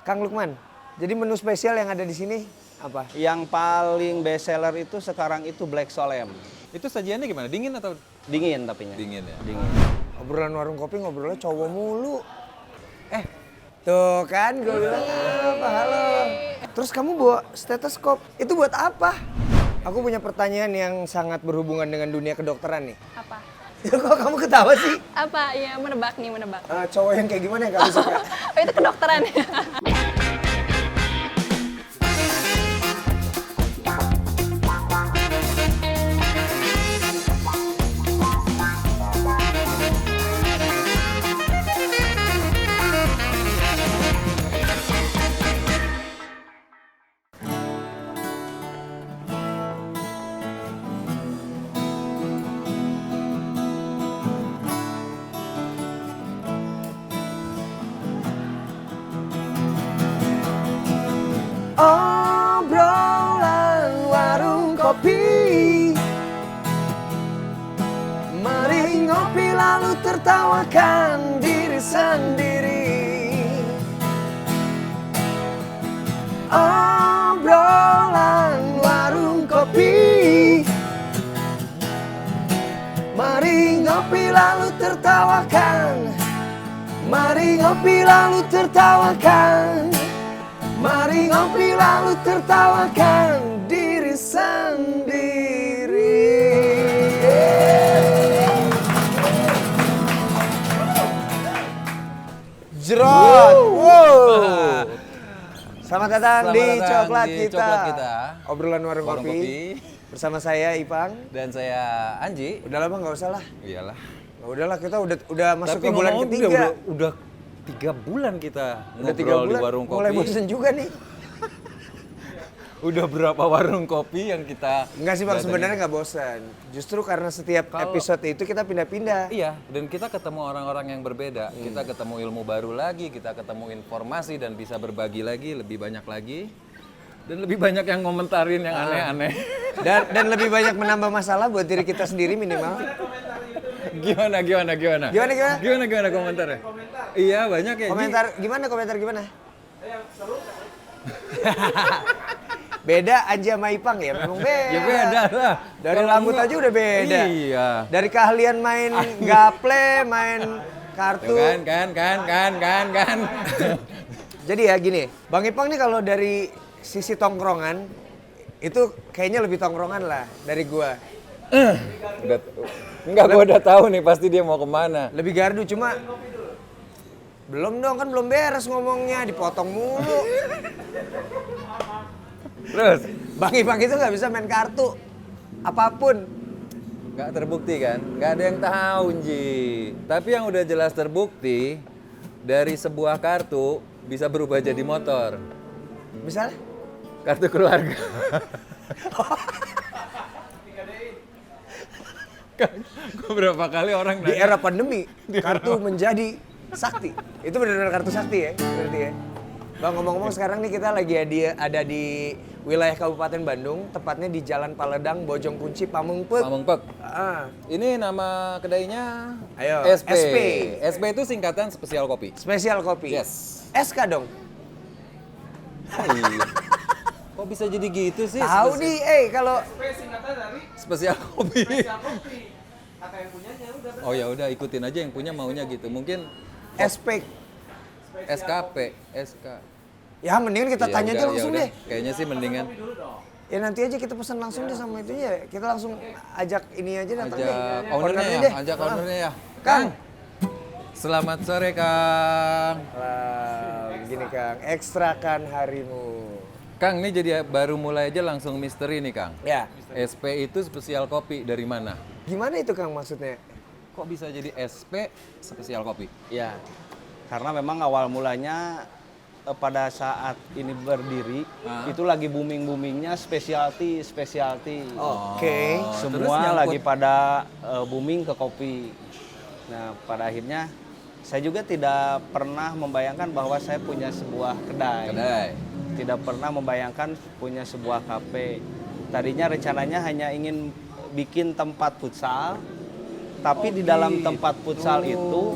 Kang Lukman, jadi menu spesial yang ada di sini apa? Yang paling best seller itu sekarang itu Black Solem. Itu sajiannya gimana? Dingin atau? Dingin tapinya. Dingin ya? Dingin. Obrolan warung kopi ngobrolnya cowok mulu. Tuh kan gue bilang apa, halo. Terus kamu bawa stetoskop, itu buat apa? Aku punya pertanyaan yang sangat berhubungan dengan dunia kedokteran nih. Apa? Ya kok kamu ketawa sih? Apa? Ya menebak nih, menebak. Cowok yang kayak gimana yang kamu suka? Oh itu kedokteran ya? Obrolan warung kopi, mari ngopi lalu tertawakan diri sendiri. Obrolan warung kopi, mari ngopi lalu tertawakan, mari ngopi lalu tertawakan. Mari ngopi lalu tertawakan diri sendiri. Jerot. Wow. Selamat datang di Coklat Kita. Obrolan warung kopi. Bersama saya Ipang Dan saya Anji. Udah lama nggak usah lah. Iyalah. Nah, udahlah kita udah masuk Tapi ke bulan ngomong-ngomong ketiga. udah 3 bulan kita Udah 3 ngobrol di bulan. warung kopi. Mulai bosen juga nih. Udah berapa warung kopi yang kita Enggak sih Bang, datengin? sebenarnya nggak bosan. Justru karena setiap Kalau- episode itu kita pindah-pindah. Iya, dan kita ketemu orang-orang yang berbeda. Kita ketemu ilmu baru lagi, kita ketemu informasi dan bisa berbagi lagi, lebih banyak lagi. Dan lebih banyak yang ngomentarin yang aneh-aneh. Dan lebih banyak menambah masalah buat diri kita sendiri minimal. Gimana? Gimana? Gimana komentarnya? Iya, banyak ya. Ji. Komentar gimana? Beda Anji sama Ipang ya, memang beda. Ya beda lah. Dari Kalau rambut enggak- aja udah beda. Iya. Dari keahlian main gaple, main kartu. Kan. Jadi ya gini, Bang Ipang nih kalau dari sisi tongkrongan, itu kayaknya lebih tongkrongan lah dari gua. Gua udah tahu nih pasti dia mau kemana. Lebih gardu, cuma belum dong, kan belum beres ngomongnya, dipotong mulu. Terus? Bang Ipang itu nggak bisa main kartu, apapun. Nggak terbukti kan? Nggak ada yang tahu, Ji. Tapi yang udah jelas terbukti, dari sebuah kartu bisa berubah jadi motor. Misalnya? Kartu keluarga. Kan, beberapa kali orang Di nanya, era pandemi, kartu menjadi sakti. Itu benar-benar kartu sakti ya, berarti ya. Bang, ngomong-ngomong sekarang nih kita lagi ada di wilayah Kabupaten Bandung, tepatnya di Jalan Paledang, Bojong Kunci, Pamengpeuk. Pamengpeuk. Ah, Ini nama kedainya Ayo, SP. SP. SP itu singkatan spesial kopi. spesial kopi. Yes. SK dong. Oh, iya. Kok bisa jadi gitu sih? Tahu nih, kalau Spesial kopi. Oh ya udah ikutin aja yang punya maunya gitu. Mungkin SP. SKP, SK. Ya mendingan kita Ya tanya udah, aja langsung ya udah. deh. Kayaknya sih mendingan Ya nanti aja kita pesan langsung deh sama itu ya. Kita langsung ajak ini aja datang ajak deh. ownernya ya, ajak ownernya ya. Kang. Selamat sore Kang. Gini Kang, ekstrakan harimu. Kang, ini jadi baru mulai aja langsung misteri nih Kang. Ya, SP itu spesial kopi dari mana? gimana itu Kang maksudnya? Kok bisa jadi SP spesial kopi? Ya. Karena memang awal mulanya pada saat ini berdiri itu lagi booming-boomingnya specialty. Oke. terus Semua nyangkut- lagi pada booming ke kopi. Nah, pada akhirnya saya juga tidak pernah membayangkan bahwa saya punya sebuah kedai. Tidak pernah membayangkan punya sebuah kafe. Tadinya rencananya hanya ingin bikin tempat futsal, tapi di dalam tempat futsal itu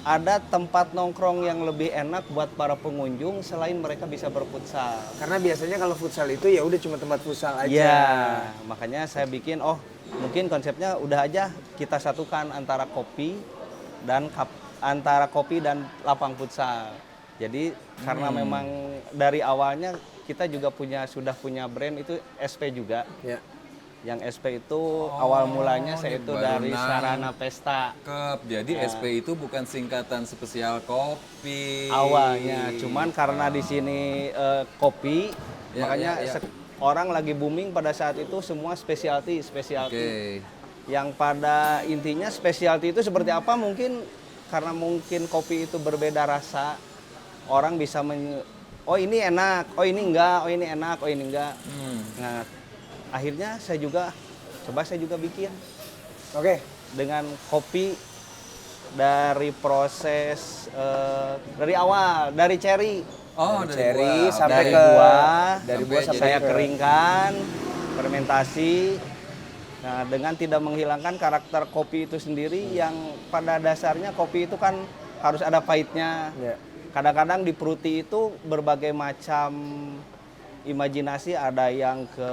ada tempat nongkrong yang lebih enak buat para pengunjung selain mereka bisa berfutsal. Karena biasanya kalau futsal itu ya udah cuma tempat futsal aja. Iya, makanya saya bikin mungkin konsepnya udah aja kita satukan antara kopi dan lapang futsal. Jadi karena memang dari awalnya kita juga sudah punya brand itu SP juga. Ya. Yang SP itu awal mulanya saya itu dari Sarana Pesta. Jadi SP itu bukan singkatan spesial kopi. Awalnya, cuman karena di sini kopi, makanya orang lagi booming pada saat itu semua specialty. Yang pada intinya specialty itu seperti apa mungkin karena mungkin kopi itu berbeda rasa, orang bisa oh ini enak, oh ini enggak, oh ini enak, oh ini enggak. Nah, akhirnya saya juga bikin. Oke. Dengan kopi dari proses dari awal, dari cherry. Oh, dari cherry sampai dari ke dari buah sampai saya ke keringkan, fermentasi. Nah, dengan tidak menghilangkan karakter kopi itu sendiri yang pada dasarnya kopi itu kan harus ada pahitnya. Ya. Kadang-kadang di fruity itu berbagai macam imajinasi, ada yang ke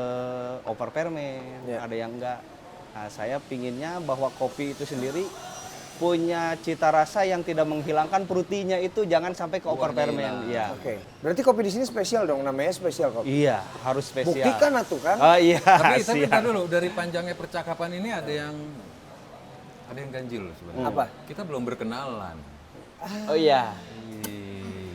over ferment, ada yang enggak. Nah, saya pinginnya bahwa kopi itu sendiri punya cita rasa yang tidak menghilangkan frutinya itu jangan sampai ke over ferment. Ya. Oke. Berarti kopi di sini spesial dong, namanya spesial kopi. Iya, harus spesial. Buktikan atuh kan? Oh iya. Tapi siap. bentar dulu, dari panjangnya percakapan ini ada yang ganjil sebenarnya. Apa? Kita belum berkenalan. Oh iya.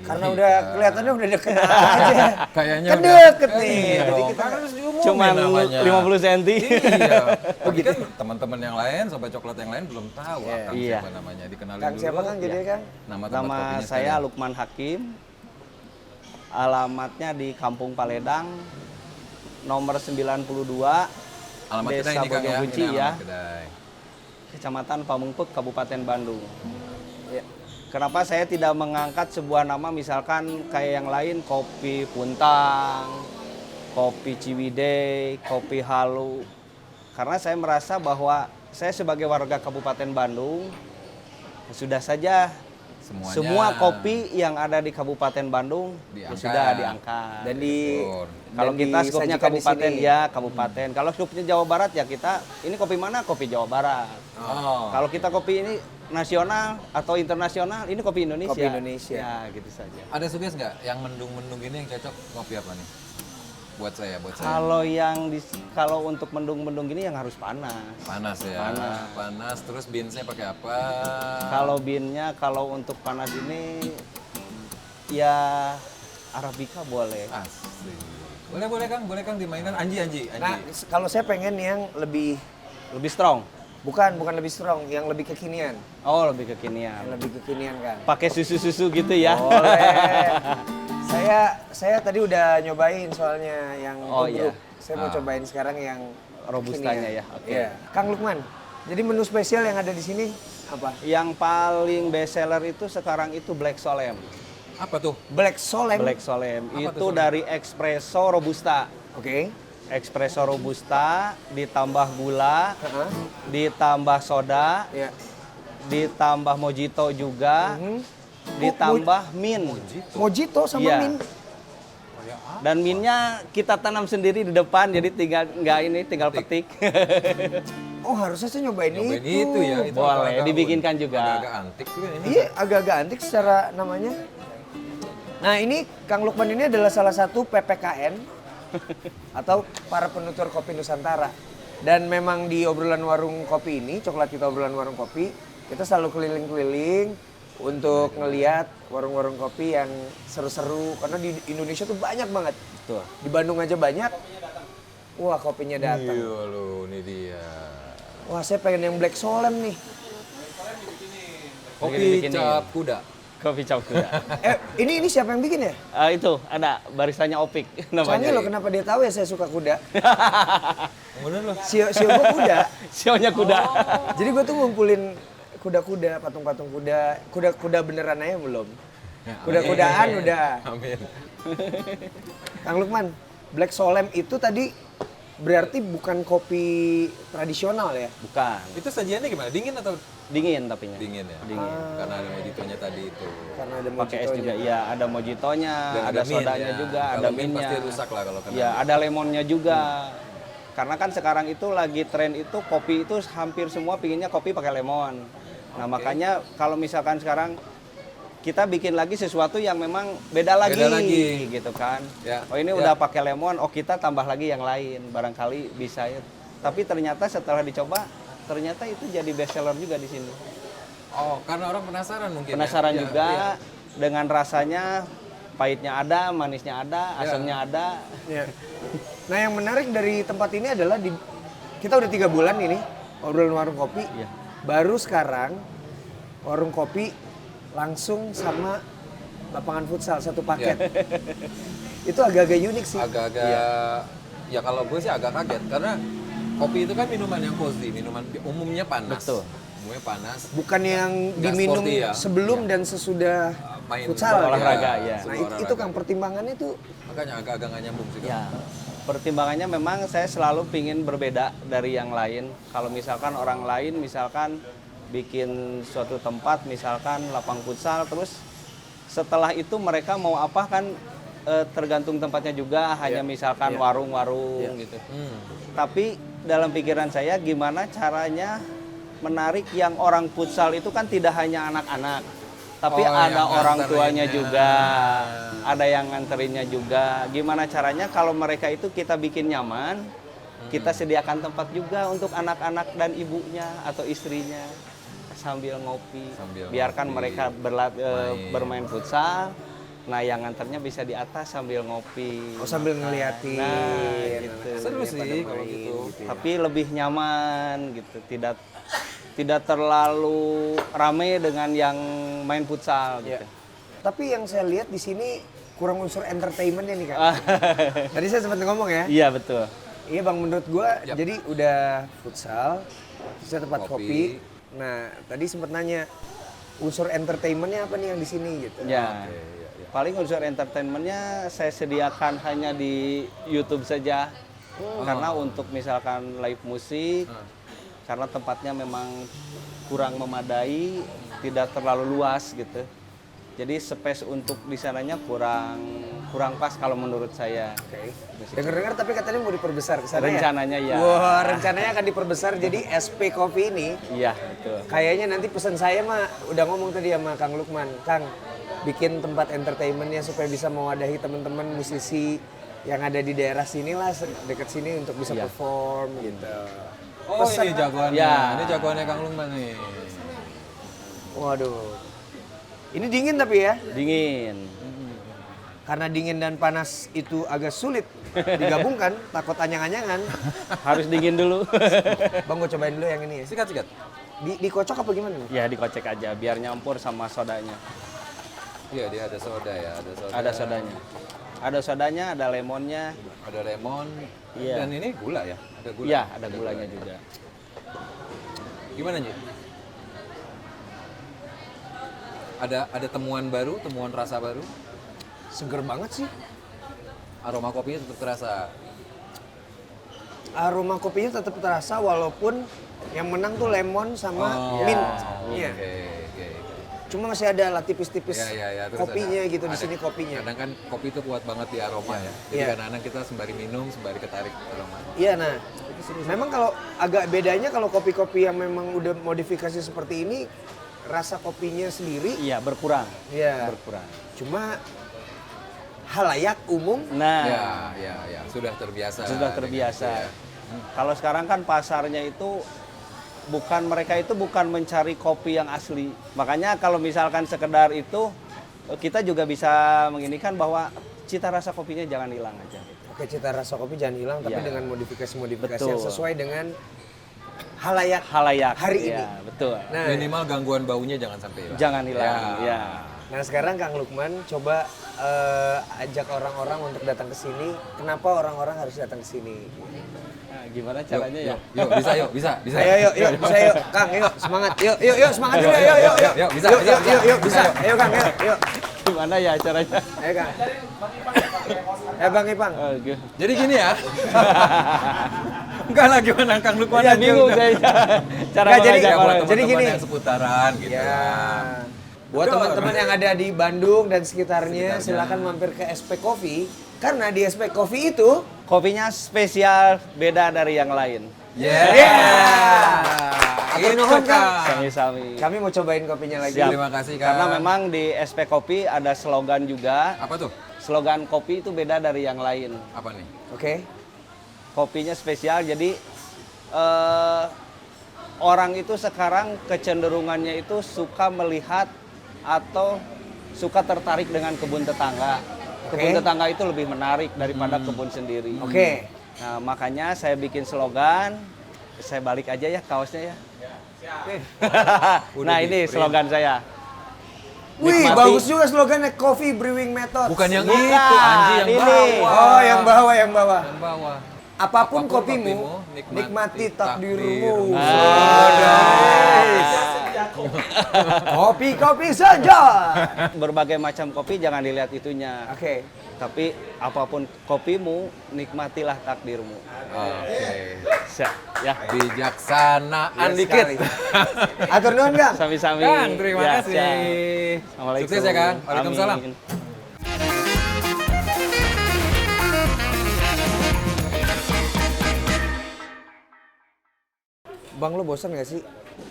Karena udah kelihatannya udah deket aja. Kayaknya kan udah deket nih. Iya Jadi dong, kita kan harus diumumin Cuman namanya. 50 cm. Iya. Tapi kan teman-teman yang lain, sobat coklat yang lain belum tahu Kang Iya. siapa namanya. Dikenalin Kang dulu. siapa Kang jadi Kang? Nama tempat Nama kopinya saya sekalian. Lukman Hakim. Alamatnya di Kampung Paledang, nomor 92, Alamat kedai Desa ini Kang ya. Bojongkunci Ini ya. alamat kedai. Kecamatan Pamungpek, Kabupaten Bandung. Ya. Kenapa saya tidak mengangkat sebuah nama misalkan kayak yang lain, kopi Puntang, kopi Ciwidey, kopi Halu. Karena saya merasa bahwa saya sebagai warga Kabupaten Bandung, sudah saja Semuanya semua kopi yang ada di Kabupaten Bandung diangkat. sudah diangkat. Dan di Betul. Kalau dan kita skopnya disajikan di kabupaten sini. ya kabupaten. Kalau skopnya Jawa Barat ya kita ini kopi mana? Kopi Jawa Barat. Oh. Kalau kita kopi ini nasional atau internasional, ini kopi Indonesia. Kopi Indonesia. Ya, gitu saja. Ada suges nggak yang mendung-mendung ini yang cocok kopi apa nih? Buat saya. Kalau untuk mendung-mendung gini yang harus panas. Panas ya. Panas. Terus beansnya pakai apa? Kalau beannya kalau untuk panas ini ya Arabica boleh. Asli. Boleh Kang dimainkan Anji. Nah, kalau saya pengen yang lebih Lebih strong. bukan lebih strong, yang lebih kekinian. Oh, lebih kekinian. Yang lebih kekinian kan. Pakai susu-susu gitu ya. Boleh. saya tadi udah nyobain soalnya yang Oh, tubruk. iya. Saya mau cobain sekarang yang Robustanya kekinian. ya, oke. Iya. Kang Lukman. Jadi menu spesial yang ada di sini apa? Yang paling best seller itu sekarang itu Black Solem. Apa tuh? Black Solem. Black Solem Apa itu tuh, Solem? dari espresso robusta. Oke. Espresso robusta ditambah gula, Heeh. ditambah soda, Ya. ditambah mojito juga, ditambah mint. Mojito sama Iya. mint. Dan mintnya kita tanam sendiri di depan, jadi tinggal petik. Oh, harusnya saya nyobain Nyobain itu. itu ya. Itu Boleh, agak-agak dibikinkan juga. Agak antik juga ini. Iya, agak-agak antik secara namanya. Nah, ini Kang Lukman ini adalah salah satu PPKN atau para penutur kopi Nusantara. Dan memang di obrolan warung kopi ini, coklat kita obrolan warung kopi, kita selalu keliling-keliling untuk ngeliat warung-warung kopi yang seru-seru. Karena di Indonesia tuh banyak banget. Betul. Di Bandung aja banyak. Wah, kopinya datang. Iya loh, ini dia. Wah, saya pengen yang Black Solem nih. Kopi Bikin-bikinin. cap kuda. Kopi cap kuda. Ini siapa yang bikin ya? Itu ada barisannya Opik namanya. Canggih loh, kenapa dia tahu ya saya suka kuda? Bener loh. Sio gue kuda. Sionya kuda. Jadi gue tuh ngumpulin kuda-kuda, patung-patung kuda. Kuda-kuda beneran aja belum. Kuda-kudaan udah. Amin. Kang Lukman, Black Solem itu tadi berarti bukan kopi tradisional ya? Bukan. Itu sajiannya gimana? Dingin atau Dingin tapinya. Dingin ya. Dingin. Karena ada mojitonya tadi itu. Karena ada Pakai es juga, mojitonya. iya ada mojitonya, Dan ada mint sodanya ya. juga, Kalau ada mint mintnya. pasti rusak lah kalau kena. Iya, ada lemonnya juga. Karena kan sekarang itu lagi tren itu kopi itu hampir semua pinginnya kopi pakai lemon. Nah makanya kalau misalkan sekarang kita bikin lagi sesuatu yang memang beda lagi, gitu kan. Ya, Oh ini ya. udah pakai lemon, oh kita tambah lagi yang lain, barangkali bisa ya. Tapi ternyata setelah dicoba, ternyata itu jadi best seller juga di sini. Oh, karena orang penasaran mungkin. Penasaran ya? juga Iya. dengan rasanya, pahitnya ada, manisnya ada, asamnya ada. Ya. Nah yang menarik dari tempat ini adalah kita udah 3 bulan ini ngobrolin warung kopi. Iya. Baru sekarang warung kopi langsung sama lapangan futsal satu paket. Itu agak-agak unik sih. Agak-agak ya kalau gue sih agak kaget karena kopi itu kan minuman yang cozy, minuman umumnya panas. Betul. Umumnya panas. Bukan yang Nggak diminum sporty ya. sebelum dan sesudah Main futsal. olahraga, ya. ya. Nah Sebelum itu olahraga. kan pertimbangannya tuh Makanya agak-agak nggak nyambung sih. Kang. Ya, pertimbangannya memang saya selalu pingin berbeda dari yang lain. Kalau misalkan orang lain, misalkan bikin suatu tempat, misalkan lapang futsal, terus setelah itu mereka mau apa kan tergantung tempatnya juga, hanya misalkan warung-warung gitu. Tapi dalam pikiran saya gimana caranya menarik yang orang futsal itu kan tidak hanya anak-anak, tapi Oh, ada yang orang nganterinnya. tuanya juga, ada yang nganterinnya juga. Gimana caranya kalau mereka itu kita bikin nyaman, kita sediakan tempat juga untuk anak-anak dan ibunya atau istrinya sambil ngopi. Sambil Biarkan ngopi, mereka main. bermain futsal. Nah, yang nganternya bisa di atas sambil ngopi. sambil ngeliatin. Nah, gitu. Seru sih Pada kalau main gitu. Tapi lebih nyaman gitu, tidak terlalu rame dengan yang main futsal Ya. gitu. Tapi yang saya lihat di sini kurang unsur entertainmentnya nih Kak. Tadi saya sempat ngomong ya. Iya betul. Iya Bang, menurut gua Yap. jadi udah futsal, terus ada tempat Kopi. kopi. Nah, tadi sempat nanya unsur entertainmentnya apa nih yang di sini gitu. Ya. iya. Paling unsur entertainmentnya saya sediakan hanya di YouTube saja. Karena untuk misalkan live musik, karena tempatnya memang kurang memadai, tidak terlalu luas gitu. Jadi space untuk di sananya kurang pas kalau menurut saya. Oke. Dengar-dengar tapi katanya mau diperbesar ke sana ya? Rencananya ya. Wah, rencananya akan diperbesar jadi SP Coffee ini. Iya, betul. Kayaknya nanti pesan saya mah udah ngomong tadi sama Kang Lukman, Kang bikin tempat entertainmentnya supaya bisa mewadahi teman-teman musisi yang ada di daerah sini lah, dekat sini untuk bisa Iya. perform gitu. Oh Pesan, ini jagoannya, Ya. ini jagoannya Kang Lukman nih. Waduh. Ini dingin tapi ya, Dingin. karena dingin dan panas itu agak sulit digabungkan, takut anyang-anyangan. Harus dingin dulu. Bang, gue cobain dulu yang ini ya. Sikat. Dikocok apa gimana nih? Ya dikocek aja biar nyampur sama sodanya. Iya dia ada soda ya, ada soda. Ada sodanya. Ada sodanya, ada lemonnya. Ada lemon. Iya. Dan ini gula ya, ada gula. Iya, ada gulanya juga. Gimana Ji? Ada temuan baru, temuan rasa baru. Seger banget sih. Aroma kopinya tetap terasa. Aroma kopinya tetap terasa walaupun yang menang tuh lemon sama mint. Iya. Oke. Cuma masih ada lah tipis-tipis Ya. Terus kopinya ada- gitu di ada- sini kopinya. Kadang kan kopi itu kuat banget di aroma ya. Jadi Iya. kadang-kadang kita sembari minum, sembari ketarik aroma. Iya, nah. Memang kalau agak bedanya kalau kopi-kopi yang memang udah modifikasi seperti ini, rasa kopinya sendiri, Iya, berkurang. ya. Berkurang. Cuma halayak umum, Nah, Ya. Sudah terbiasa. sudah dengan terbiasa. itu ya. Kalau sekarang kan pasarnya itu mereka itu bukan mencari kopi yang asli. Makanya kalau misalkan sekedar itu kita juga bisa menginikan bahwa cita rasa kopinya jangan hilang aja. oke cita rasa kopi jangan hilang, tapi Iya. dengan modifikasi-modifikasi Betul. yang sesuai dengan halayak. Halayak Hari ya, ini. betul. Nah, Minimal gangguan baunya jangan sampai hilang. Jangan hilang. Ya. nah sekarang Kang Lukman coba ajak orang-orang untuk datang ke sini. Kenapa orang-orang harus datang ke sini? Nah, gimana caranya ya? Yuk, bisa. Ayo, yuk, bisa yuk, Kang, yuk, semangat, yuk, semangat dulu, yuk, Bisa. yuk, bisa, ayo Kang, yuk, Gimana ya caranya? ayo Kang. Bang Ipang, Oke. Jadi gini ya. Enggak lah, gimana Kang Lukman Ya aja bingung udah. saya cara Nggak, jadi- mengajak Ya, buat orang. Jadi teman-teman gini. yang seputaran gitu. Ya. Buat teman-teman yang ada di Bandung dan sekitarnya, silakan mampir ke SP Coffee karena di SP Coffee itu Kopinya spesial, beda dari yang lain. Atur Itu, nuhun, Kang. Kang. Sami-sami. kami mau cobain kopinya lagi. Siap. Terima kasih, Kang. Karena memang di SP Kopi ada slogan juga. Apa tuh? Slogan kopi itu beda dari yang lain. Apa nih? Oke. Kopinya spesial, jadi orang itu sekarang kecenderungannya itu suka melihat atau suka tertarik dengan kebun tetangga. Kebun Oke. tetangga itu lebih menarik daripada kebun sendiri. Oke. Nah, makanya saya bikin slogan, saya balik aja ya kaosnya ya. Nah, ini di-print. slogan saya. Wih, Nikmati. bagus juga slogannya Coffee Brewing Method. Bukan yang Bukan, itu, Anji, yang ini. bawah. Oh, yang bawah, yang bawah. Yang bawah. Apapun Apapun kopimu, kopimu, nikmati nikmati takdirmu. takdirmu. Kopi-kopi saja. Berbagai macam kopi jangan dilihat itunya. Oke. Tapi apapun kopimu, nikmatilah takdirmu. Oke. Siap, ya. Bijaksanaan Iya dikit. sekali. Atur nuhun, Kang. Sami-sami. Kang, terima Ya, kasih. siap. Assalamualaikum. Sukses ya, Kang. Waalaikumsalam. Amin. Bang, lo bosan gak sih?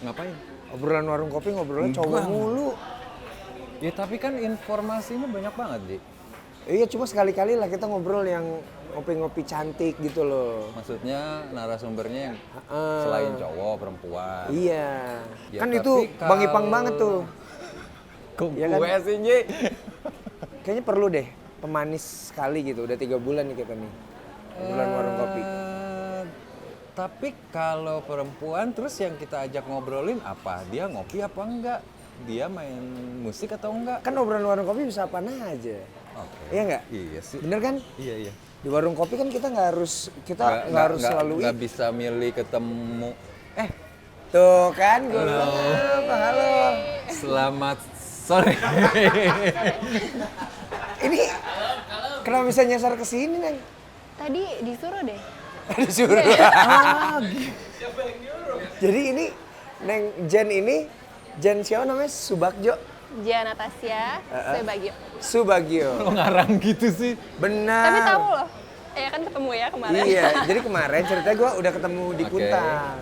Ngapain? Obrolan warung kopi ngobrolnya cowok Enggak. mulu. Ya tapi kan informasinya banyak banget, Ji. Iya, cuma sekali-kali lah kita ngobrol yang ngopi-ngopi cantik gitu loh. Maksudnya narasumbernya yang Heeh. selain cowok, perempuan. Iya. Ya, Kan tapi itu Bang kalau- Ipang banget tuh. Kok Iya kan? gue sih, Ji? Kayaknya perlu deh pemanis sekali gitu. Udah 3 bulan nih kita nih. Obrolan warung kopi. Tapi kalau perempuan terus yang kita ajak ngobrolin apa? Dia ngopi apa enggak? Dia main musik atau enggak? Kan obrolan warung kopi bisa apa aja. Oke. Iya nggak? Iya sih. Bener kan? Iya, iya. Di warung kopi kan kita nggak harus harus selalu nggak bisa milih ketemu. Tuh kan gue bilang apa? Halo. Selamat sore. Ini kenapa bisa nyasar ke sini, Neng? Tadi disuruh deh. Disuruh. Jadi ini Neng Jen ini Jen siapa namanya? Subagjo. Gia Natasha, Sebagio. Subagio. Lo ngarang gitu sih. Benar. Tapi tahu loh. Ya kan ketemu ya kemarin. Iya, jadi kemarin ceritanya gue udah ketemu di Oke. Puntang.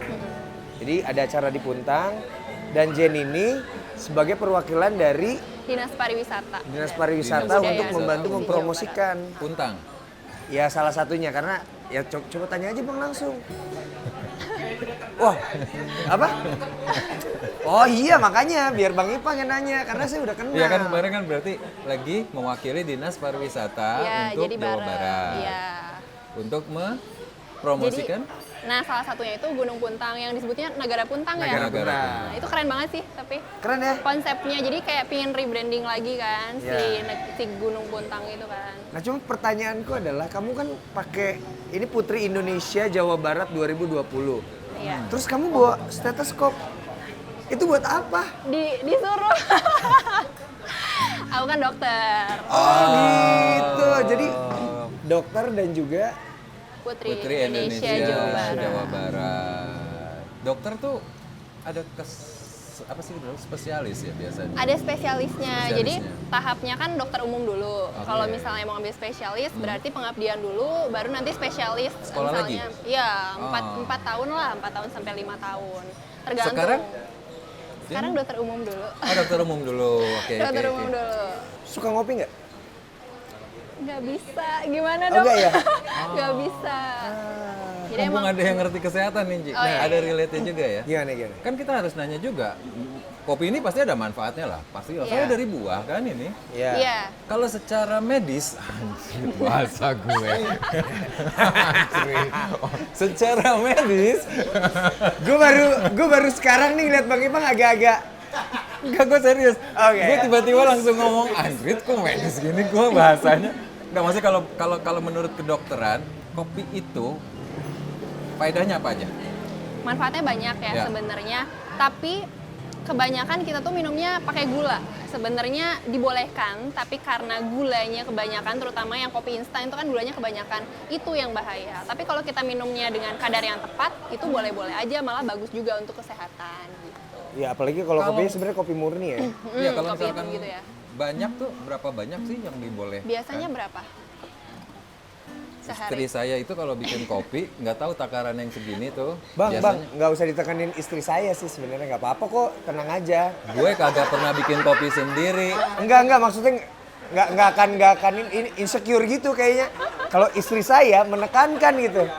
Jadi ada acara di Puntang dan Jen ini sebagai perwakilan dari Dinas Pariwisata. Dinas Pariwisata Dinas untuk Budaya membantu Provinsi mempromosikan. Puntang. Ya salah satunya karena ya coba tanya aja Bang langsung. Wah, apa? Oh iya makanya biar Bang Ipang yang nanya karena saya udah kenal. Iya kan kemarin kan berarti lagi mewakili Dinas Pariwisata Ya, untuk jadi Jawa bareng. Barat. Iya. Untuk mempromosikan Nah, salah satunya itu Gunung Puntang yang disebutnya Nagara Puntang Negara ya. Puntang. Nah, itu keren banget sih, tapi Keren ya? konsepnya jadi kayak pingin rebranding lagi kan Ya. si Gunung Puntang itu kan. Nah cuma pertanyaanku adalah kamu kan pakai ini Putri Indonesia Jawa Barat 2020. Iya. Terus kamu bawa stetoskop. Itu buat apa? Disuruh. Aku kan dokter. Oh gitu. Jadi dokter dan juga Putri, Putri Indonesia, Jawa Barat. Dokter tuh ada apa sih dulu spesialis ya biasanya. Ada spesialisnya. Jadi Spesialisnya. tahapnya kan dokter umum dulu. Oke. Kalau misalnya mau ambil spesialis, berarti pengabdian dulu, baru nanti spesialis. Sekolah misalnya, lagi? Iya, Oh. 4 tahun lah, 4 tahun sampai 5 tahun. Tergantung. Sekarang? Dokter umum dulu. Oh, dokter umum dulu. Oke, oke, Dokter oke. umum dulu. suka ngopi nggak? Nggak bisa, gimana Oh, dong? nggak ya? Nggak bisa. Jadi Mumpung emang ada yang ngerti kesehatan nih, Ji. Oh, Nah, iya, ada iya. relate juga ya. Gimana gimana? Kan kita harus nanya juga. Kopi ini pasti ada manfaatnya lah. Pasti Iya. soalnya dari buah kan ini. Iya. iya. Kalau secara medis, anjir, bahasa gue. Anjir. Secara medis, Gue baru sekarang nih lihat Bang Ipang agak-agak. enggak gue serius. Oke. Gue tiba-tiba langsung ngomong anjir kok medis gini gue bahasanya. Enggak maksudnya kalau menurut kedokteran, kopi itu faedahnya apa aja? Manfaatnya banyak ya Ya. sebenarnya. Tapi kebanyakan kita tuh minumnya pakai gula. Sebenarnya dibolehkan, tapi karena gulanya kebanyakan, terutama yang kopi instan itu kan gulanya kebanyakan, itu yang bahaya. Tapi kalau kita minumnya dengan kadar yang tepat, itu boleh-boleh aja, malah bagus juga untuk kesehatan. Gitu. Ya apalagi kalau kopinya sebenarnya kopi murni ya. Iya, kalau kopi misalkan hitam gitu ya. banyak tuh, berapa banyak sih yang dibolehkan? Biasanya berapa? Istri Sehari? saya itu kalau bikin kopi, nggak tahu takaran yang segini tuh. Bang, biasanya, nggak usah ditekanin istri saya sih sebenarnya, nggak apa-apa kok, tenang aja. gue kagak pernah bikin kopi sendiri. Enggak, maksudnya nggak akan ini insecure gitu kayaknya. Kalau istri saya menekankan gitu.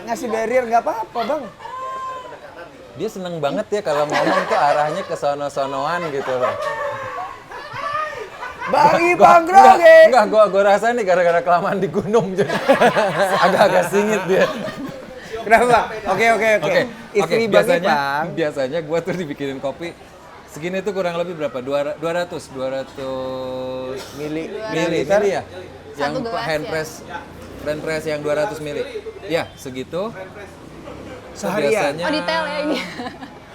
Ngasih barrier nggak apa-apa, Bang. Dia seneng banget ya kalau ngomong tuh arahnya ke sono-sonoan gitu loh. Bagi Bang Groge. Enggak, gue rasa nih gara-gara kelamaan di gunung jadi agak-agak singit dia. Kenapa? Oke. Istri Bang Ipang. Biasanya gue tuh dibikinin kopi segini tuh kurang lebih berapa? 200 mili ya? Yang Satu gelas hand ya? press yang 200 mili. Ya, segitu. Seharian? Biasanya Oh detail ya ini.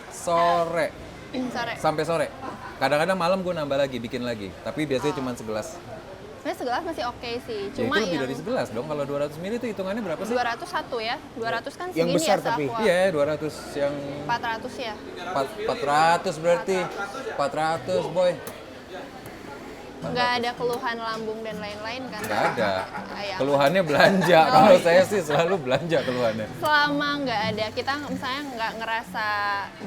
sore Sore. sampai sore. Kadang-kadang malam gue nambah lagi, bikin lagi. Tapi biasanya cuma segelas. Sebenarnya segelas masih oke sih. Ya, Cuma itu lebih yang dari segelas dong. Kalau 200 mili itu hitungannya berapa sih? 201 ya. 200 kan Yang segini besar ya tapi. seaqua. Iya, 200 yang 400 ya. 400 berarti. 400 boy. Nggak ada keluhan lambung dan lain-lain kan? Nggak ada. Ayam. Keluhannya belanja. Kalau saya sih selalu belanja keluhannya. Selama nggak ada, kita misalnya nggak ngerasa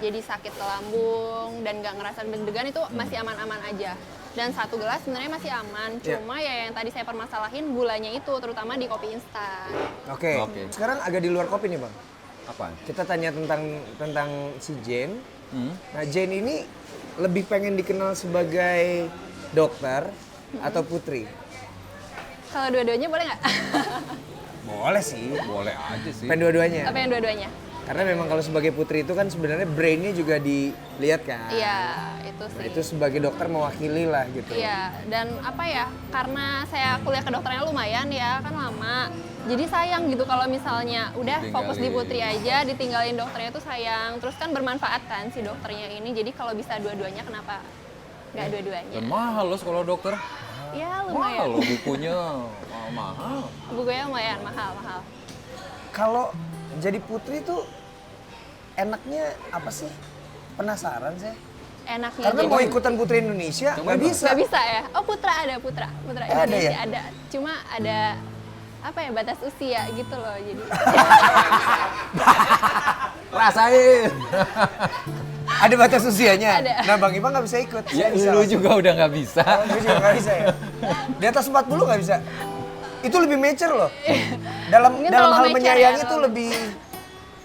jadi sakit ke lambung dan nggak ngerasa deg-degan itu masih aman-aman aja. Dan satu gelas sebenarnya masih aman, cuma ya yang tadi saya permasalahin gulanya itu, terutama di kopi instan. Oke. Oke. Sekarang agak di luar kopi nih, Bang. Apaan? Kita tanya tentang si Jane. Hmm? Nah, Jane ini lebih pengen dikenal sebagai dokter atau putri? Kalau dua-duanya boleh nggak? Boleh sih. Boleh aja sih. Pengen dua-duanya. Apa yang dua-duanya? Karena memang kalau sebagai putri itu kan sebenarnya brainnya juga dilihat kan. Iya, itu Nah, sih. itu sebagai dokter mewakili lah gitu. Iya, dan apa ya, karena saya kuliah kedokterannya lumayan ya, kan lama. Jadi sayang gitu kalau misalnya udah fokus di putri aja, ditinggalin dokternya itu sayang. Terus kan bermanfaat kan si dokternya ini, jadi kalau bisa dua-duanya kenapa nggak dua-duanya? Dan mahal loh sekolah dokter. Ya Mahal lumayan. loh bukunya. Mahal. Bukunya lumayan, mahal. Kalau jadi putri tuh enaknya apa sih? Penasaran saya. Enaknya Karena jadi mau ikutan Putri Indonesia Coba nggak Bang. bisa. nggak bisa ya? Oh Putra Putra Ada Indonesia ya? ada. Cuma ada apa ya, batas usia gitu loh, jadi Rasain. Ada batas usianya. Ada. Nah, Bang Ipang nggak bisa ikut. Ya Saya bisa lu langsung. juga udah nggak bisa. Gue juga nggak bisa ya. Di atas 40 nggak bisa. Itu lebih mature loh. Dalam Mungkin dalam terlalu hal mature menyayangi ya, tuh terlalu- lebih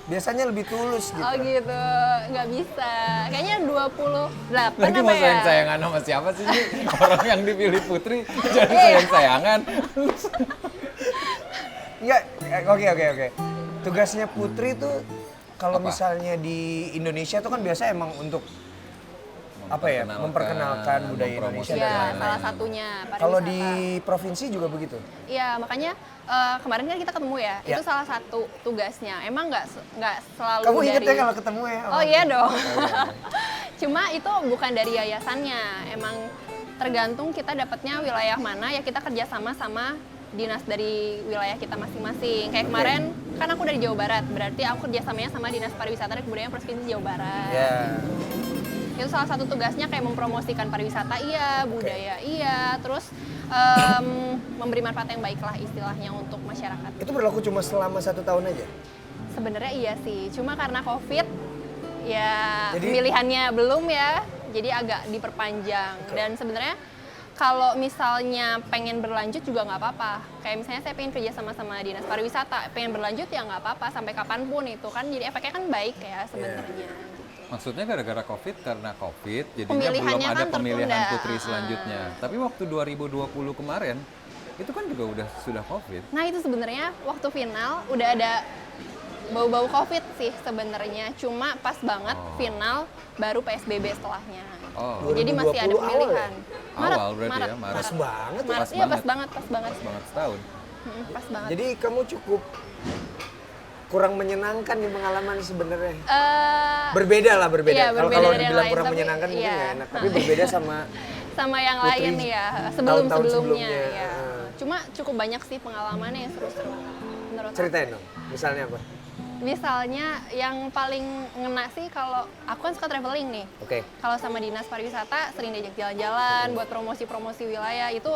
biasanya lebih tulus gitu. oh gitu, nggak bisa. Kayaknya 28 Lagi apa mau ya? sayang-sayangan sama siapa sih ini? Orang yang dipilih putri jadi Iya. sayang-sayangan. Enggak, oke. Tugasnya putri tuh kalau Apa? misalnya di Indonesia tuh kan biasa emang untuk apa ya, memperkenalkan budaya Indonesia. Iya, dan salah satunya pariwisata. kalau di provinsi juga begitu. Iya, makanya kemarin kan kita ketemu ya, Ya. itu salah satu tugasnya. Emang nggak selalu Kamu inget dari... ya kalau ketemu ya? Oh iya dong. Cuma itu bukan dari yayasannya, emang tergantung kita dapatnya wilayah mana, ya kita kerjasama sama dinas dari wilayah kita masing-masing. Kayak kemarin kan aku dari Jawa Barat, berarti aku kerjasamanya sama Dinas Pariwisata dan Kebudayaan Provinsi Jawa Barat. Ya. Itu salah satu tugasnya kayak mempromosikan pariwisata iya, budaya iya, terus memberi manfaat yang baik lah istilahnya untuk masyarakat. Itu berlaku cuma selama 1 tahun aja? Sebenarnya iya sih, cuma karena COVID ya Jadi- pemilihannya belum ya, jadi agak diperpanjang. Dan sebenarnya kalau misalnya pengen berlanjut juga nggak apa-apa. Kayak misalnya saya pengen kerja sama Dinas Pariwisata, pengen berlanjut ya nggak apa-apa sampai kapanpun itu kan, jadi efeknya kan baik ya sebenarnya. Maksudnya gara-gara COVID, karena COVID jadinya belum Pemilihannya ada kan pemilihan tertunda. putri selanjutnya. Tapi waktu 2020 kemarin itu kan juga sudah COVID. Nah itu sebenarnya waktu final udah ada bau-bau COVID sih sebenarnya, cuma pas banget final baru PSBB setelahnya. Oh, Jadi masih ada 2020 awal pemilihan. Awal berarti ya, Maret. Pas banget. Maret, Pas iya banget. pas banget. pas banget setahun. Pas banget. Jadi kamu cukup kurang menyenangkan nih pengalaman sebenarnya? Berbeda Berbeda. iya, Kalau berbeda dari yang dibilang lain, kurang tapi menyenangkan mungkin iya. nggak enak, tapi berbeda sama sama yang Putri lain ya, tahun-tahun sebelum-sebelumnya. sebelumnya. Ya. Cuma cukup banyak sih pengalamannya yang seru-seru menurut ceritain aku. dong. Misalnya apa? Misalnya yang paling ngena sih kalau aku kan suka traveling nih. Oke. Kalau sama dinas pariwisata sering diajak jalan-jalan buat promosi-promosi wilayah itu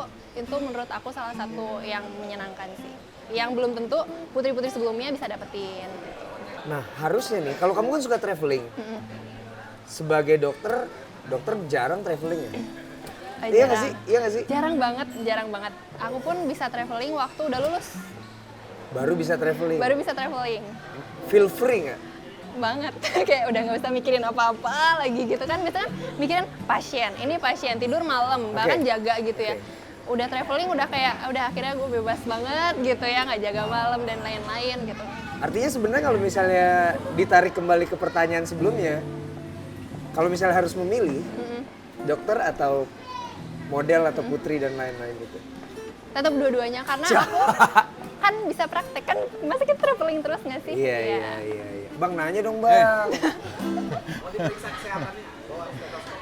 menurut aku salah satu yang menyenangkan sih. Yang belum tentu putri-putri sebelumnya bisa dapetin. Nah, harusnya nih kalau kamu kan suka traveling. Sebagai dokter jarang traveling ya? Iya nggak sih? Iya nggak sih? Jarang banget. Aku pun bisa traveling waktu udah lulus. Baru bisa traveling. Baru bisa traveling. Feel free nggak? Banget. Kayak udah nggak usah mikirin apa-apa lagi gitu kan. Biasanya mikirin pasien. Ini pasien tidur malam, bahkan jaga gitu ya. Udah traveling udah kayak udah akhirnya gue bebas banget gitu ya, nggak jaga malam dan lain-lain gitu. Artinya sebenarnya kalau misalnya ditarik kembali ke pertanyaan sebelumnya, kalau misalnya harus memilih dokter atau model atau putri dan lain-lain gitu. Tetap dua-duanya karena aku kan bisa praktek kan, masa kita traveling terus nggak sih? Iya. Bang nanya dong bang.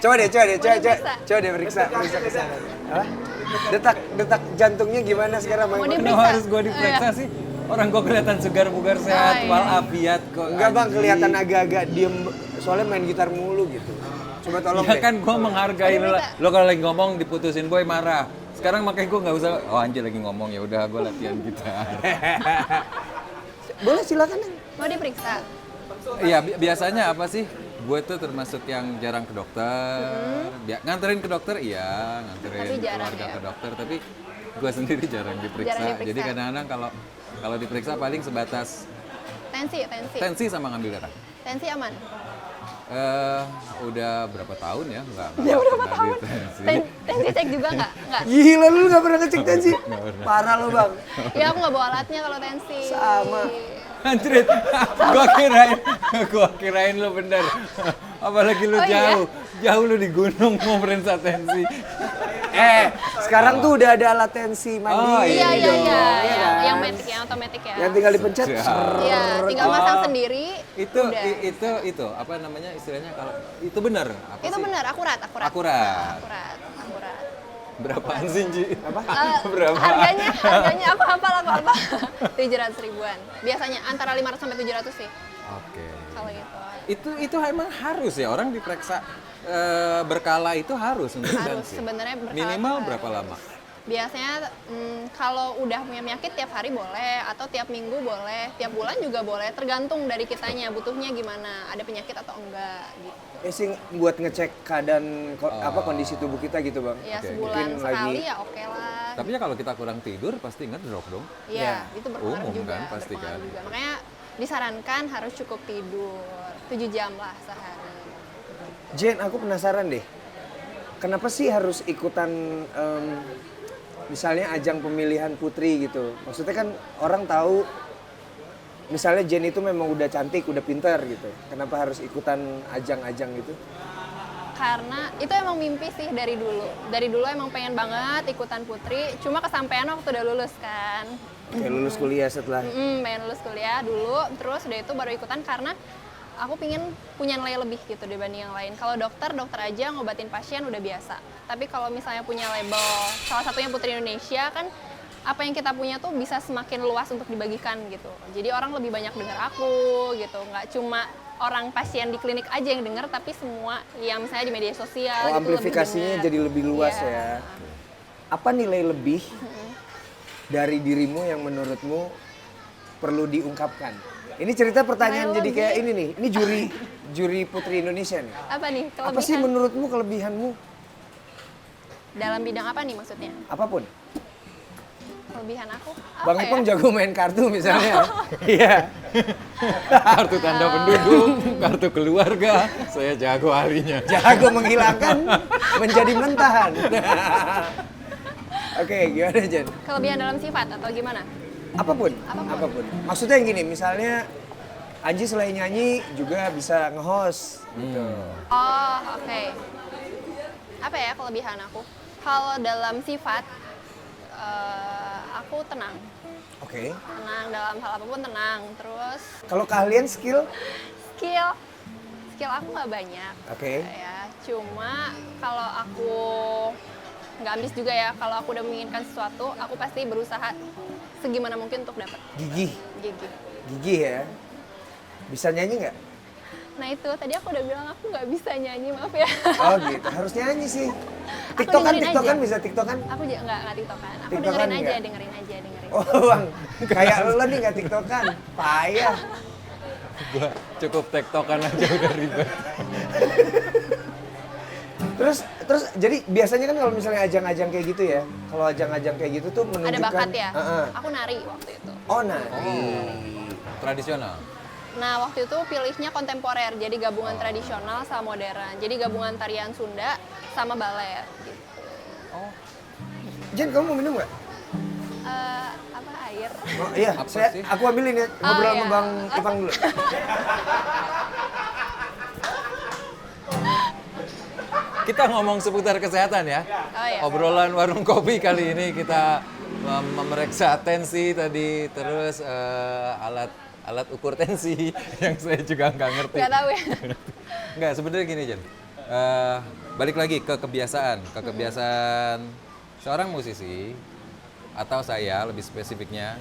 Coba deh periksa kesehatan. Apa? Detak jantungnya gimana sekarang bang? Mau Kenapa diperiksa? harus gue diperiksa sih? Orang gue kelihatan segar bugar sehat, iya. walafiat kok. Enggak bang, anjing. kelihatan agak-agak diem soalnya main gitar mulu gitu. Coba tolong Ya deh. kan gue menghargai lo. Lo kalau lagi ngomong diputusin boy marah. Sekarang makanya gue nggak usah. Oh anjir lagi ngomong ya udah gue latihan gitar. Boleh silakan. Mau diperiksa? Iya biasanya apa sih? Gue tuh termasuk yang jarang ke dokter. Nganterin ke dokter iya, nganterin Tapi jarang keluarga ya? ke dokter. Tapi gue sendiri jarang diperiksa. Jarang diperiksa. Jadi kadang-kadang kalau diperiksa paling sebatas tensi sama ngambil darah. Tensi aman? Udah berapa tahun ya? Enggak berapa pernah tahun? ditensi. Tensi cek juga nggak? Nggak. Gila lu gak pernah ngecek tensi? Parah lu bang. Ya aku nggak bawa alatnya kalau tensi. Sama. Anjrit, gua kirain lu bener. Apalagi lu Oh, iya? jauh lu di gunung mau periksa tensi. Sekarang tuh udah ada alat tensi mandi. Oh, Iya. kan? Yang matic, yang otomatis ya. Yang tinggal dipencet. Iya, tinggal masang sendiri. udah. Itu apa namanya istilahnya kalau itu benar apa Itu sih? benar, akurat. Akurat. Berapaan sih, Ji? Berapa? Harganya aku hafal. 700 ribuan. Biasanya antara 500 sampai 700 sih. Oke. Kalau gitu. Itu emang harus ya orang diperiksa berkala itu harus untuk Harus tensi. sebenarnya berkala. Minimal tuh berapa harus. lama? Biasanya kalau udah punya penyakit tiap hari boleh, atau tiap minggu boleh, tiap bulan juga boleh, tergantung dari kitanya butuhnya gimana, ada penyakit atau enggak gitu. Sih buat ngecek keadaan kondisi tubuh kita gitu bang. Ya Oke. sebulan Mungkin sekali lagi- ya oke lah. Tapi ya kalau kita kurang tidur pasti ngedrop dong. Iya, itu berpengaruh Umum juga. kan, pasti berpengaruh kan. juga. Makanya disarankan harus cukup tidur 7 jam lah sehari. Jen, aku penasaran deh. Kenapa sih harus ikutan misalnya ajang pemilihan putri gitu? Maksudnya kan orang tahu misalnya Jen itu memang udah cantik, udah pinter gitu. Kenapa harus ikutan ajang-ajang gitu? Karena itu emang mimpi sih dari dulu. Dari dulu emang pengen banget ikutan putri, cuma kesampaian waktu udah lulus kan. Kayak lulus kuliah setelah. Pengen lulus kuliah dulu, terus udah itu baru ikutan karena aku pingin punya nilai lebih gitu dibanding yang lain. Kalau dokter aja ngobatin pasien udah biasa. Tapi kalau misalnya punya label, salah satunya Putri Indonesia kan, apa yang kita punya tuh bisa semakin luas untuk dibagikan gitu. Jadi orang lebih banyak dengar aku gitu, nggak cuma orang pasien di klinik aja yang dengar, tapi semua yang misalnya di media sosial gitu Amplifikasinya lebih jadi lebih luas Iya. ya. Apa nilai lebih dari dirimu yang menurutmu perlu diungkapkan? Ini cerita pertanyaan Nilai jadi lebih? kayak ini nih. Ini juri Putri Indonesia nih. Apa nih kelebihan? Apa sih menurutmu kelebihanmu? Dalam bidang apa nih maksudnya? Apapun. Kelebihan aku? Apa Bang ya? Ipong jago main kartu misalnya. Iya. Kartu tanda penduduk, kartu keluarga, saya jago harinya. Jago menghilangkan menjadi mentahan. Oke, gimana Jen? Kelebihan dalam sifat atau gimana? Apapun. Apapun. Maksudnya yang gini, misalnya Anji selain nyanyi juga bisa nge-host gitu. Oh, oke. Apa ya kelebihan aku? Kalau dalam sifat, aku tenang. Oke. Tenang dalam hal apapun tenang. Terus Kalau keahlian skill? skill aku nggak banyak. Oke. Ya, cuma kalau aku nggak ambis juga ya. Kalau aku udah menginginkan sesuatu, aku pasti berusaha segimana mungkin untuk dapat. Gigih. Gigi. Gigih ya. Bisa nyanyi nggak? Nah itu tadi aku udah bilang aku nggak bisa nyanyi, maaf ya. Oh gitu, harus nyanyi sih. Aku TikTokan, dengerin TikTokan aja. bisa TikTokan? Aku juga nggak tiktokan. Aku TikTokan dengerin aja, nggak? dengerin. Oh bang, kayak lo nih nggak TikTokan, payah. Gua cukup tektokan aja udah ribet. Terus jadi biasanya kan kalau misalnya ajang-ajang kayak gitu ya, kalau ajang-ajang kayak gitu tuh menunjukkan. Ada bakat ya? Heeh. Aku nari waktu itu. Oh nari. Tradisional. Nah waktu itu pilihnya kontemporer, jadi gabungan tradisional sama modern. Jadi gabungan tarian Sunda sama balet. Gitu. Jen, kamu mau minum nggak? Apa air? Oh iya, Apa sih? aku ambilin ya, ngobrol sama iya. Bang Ipang dulu. Kita ngomong seputar kesehatan ya. Oh iya. Obrolan warung kopi kali ini kita memeriksa tensi tadi, terus alat ukur tensi yang saya juga nggak ngerti. Nggak tahu ya. Nggak, sebenarnya gini Jen. Balik lagi ke kebiasaan. Seorang musisi atau saya lebih spesifiknya,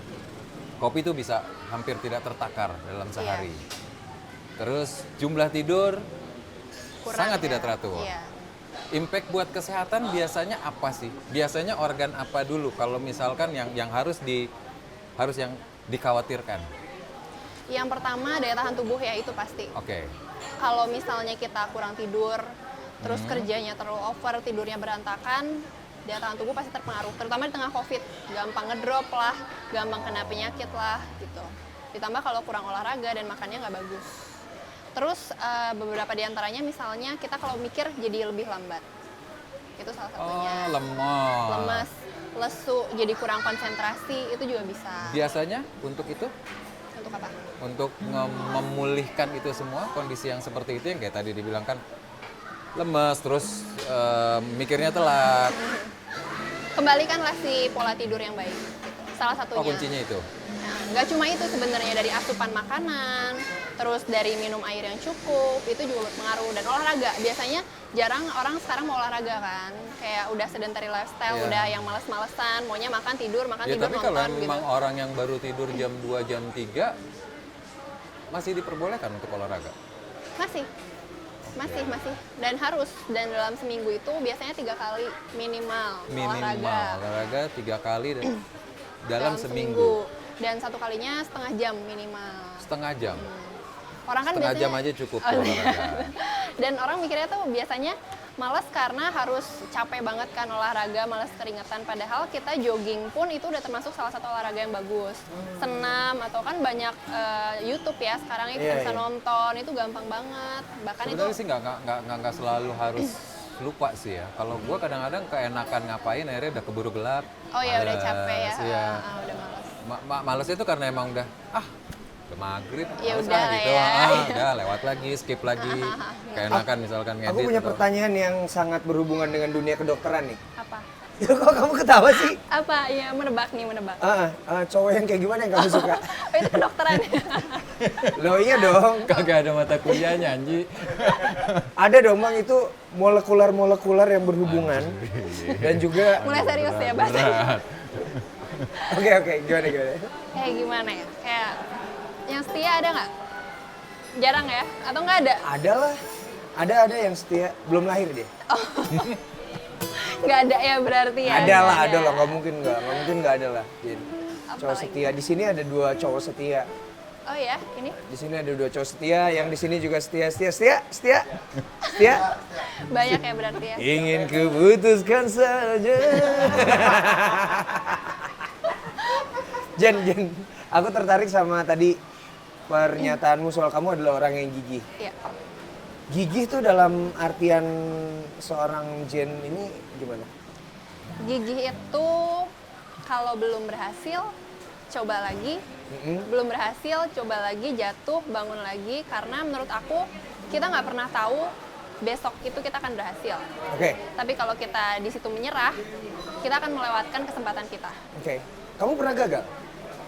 kopi itu bisa hampir tidak tertakar dalam sehari. Terus jumlah tidur Kurang sangat ya. tidak teratur. Iya. Impact buat kesehatan biasanya apa sih? Biasanya organ apa dulu kalau misalkan yang harus yang dikhawatirkan? Yang pertama daya tahan tubuh ya itu pasti. Oke. Kalau misalnya kita kurang tidur, terus kerjanya terlalu over, tidurnya berantakan, daya tahan tubuh pasti terpengaruh. Terutama di tengah COVID, gampang ngedrop lah, gampang kena penyakit lah gitu. Ditambah kalau kurang olahraga dan makannya nggak bagus. Terus beberapa diantaranya misalnya kita kalau mikir jadi lebih lambat. Itu salah satunya. Oh, lemas. Lemas, lesu, jadi kurang konsentrasi, itu juga bisa. Biasanya untuk itu? Untuk apa? Untuk memulihkan itu semua, kondisi yang seperti itu yang kayak tadi dibilang kan lemes, terus mikirnya telat. Kembalikanlah si pola tidur yang baik. Gitu. Salah satunya. Oh, kuncinya itu? Nah, nggak cuma itu sebenarnya, dari asupan makanan, terus dari minum air yang cukup, itu juga berpengaruh. Dan olahraga, biasanya jarang orang sekarang mau olahraga kan. Kayak udah sedentary lifestyle, Iya. udah yang males-malesan, maunya makan tidur Ya tidur, tapi kalau nonton gitu. memang orang yang baru tidur jam 2, jam 3, masih diperbolehkan untuk olahraga? Masih. Dan harus. Dan dalam seminggu itu biasanya 3 kali minimal olahraga 3 kali dalam seminggu. Dan 1 kalinya setengah jam minimal. Setengah jam. Orang kan Setengah biasanya jam aja cukup tuh olahraga. Dan orang mikirnya tuh biasanya malas karena harus capek banget kan olahraga, malas keringetan. Padahal kita jogging pun itu udah termasuk salah satu olahraga yang bagus. Senam atau kan banyak YouTube ya sekarang itu bisa nonton, itu gampang banget. Bahkan itu Sebenarnya sih nggak selalu harus lupa sih ya. Kalau gua kadang-kadang keenakan ngapain akhirnya udah keburu gelap. oh ya udah capek ya, Males, iya. udah malas. Males itu karena emang udah udah maghrib, Ya males udah gitu. ya. Udah lewat lagi, skip lagi. Keenakan misalkan ngedit. Aku punya atau- pertanyaan yang sangat berhubungan dengan dunia kedokteran nih. Apa? Kok kamu ketawa sih? Apa? Ya menebak. Cowok yang kayak gimana yang kamu suka? Oh itu kedokteran. Loh iya dong. Kagak ada mata kuliahnya anji. Ada dong bang, itu molekular yang berhubungan dan juga. Mulai serius ya bahasanya. Oke, gimana? Kayak gimana ya? Kayak yang setia ada nggak? Jarang ya? Atau nggak ada? Ada lah, ada yang setia, belum lahir dia. Nggak ada ya berarti ya? Ada nggak lah, nggak mungkin nggak ada lah. Jadi, cowok Apalagi? setia di sini ada 2 cowok setia. Oh ya, ini Di sini ada 2 cowok setia, yang di sini juga setia. banyak ya berarti ya? Ingin kuputuskan saja. Jen, aku tertarik sama tadi pernyataanmu soal kamu adalah orang yang gigih. Iya. Gigih tuh dalam artian seorang Jen ini gimana? Gigih itu kalau belum berhasil, coba lagi. Belum berhasil, coba lagi, jatuh, bangun lagi. Karena menurut aku, kita nggak pernah tahu besok itu kita akan berhasil. Oke. Tapi kalau kita di situ menyerah, kita akan melewatkan kesempatan kita. Kamu pernah gagal?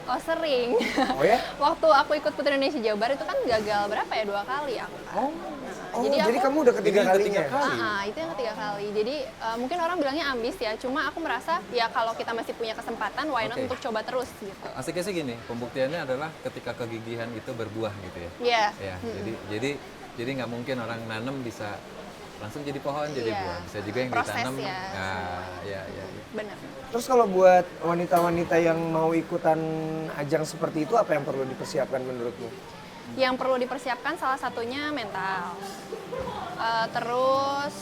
Oh sering. Oh ya? Waktu aku ikut Putri Indonesia Jawa Barat itu kan gagal berapa ya 2 kali aku. Oh, Jadi jadi aku- kamu udah ketiga Jadi yang kalinya? ketiga kali. Itu yang ketiga kali. Jadi mungkin orang bilangnya ambis ya, cuma aku merasa ya kalau kita masih punya kesempatan, why not Oke. untuk coba terus gitu. Asiknya sih gini, pembuktiannya adalah ketika kegigihan itu berbuah gitu ya. Iya. Ya, jadi nggak mungkin orang nanam bisa langsung jadi pohon jadi Iya. buah. Bisa juga yang Proses ditanam. ya. Nah, ya. Benar. Terus kalau buat wanita-wanita yang mau ikutan ajang seperti itu, apa yang perlu dipersiapkan menurutmu? Yang perlu dipersiapkan salah satunya mental. Terus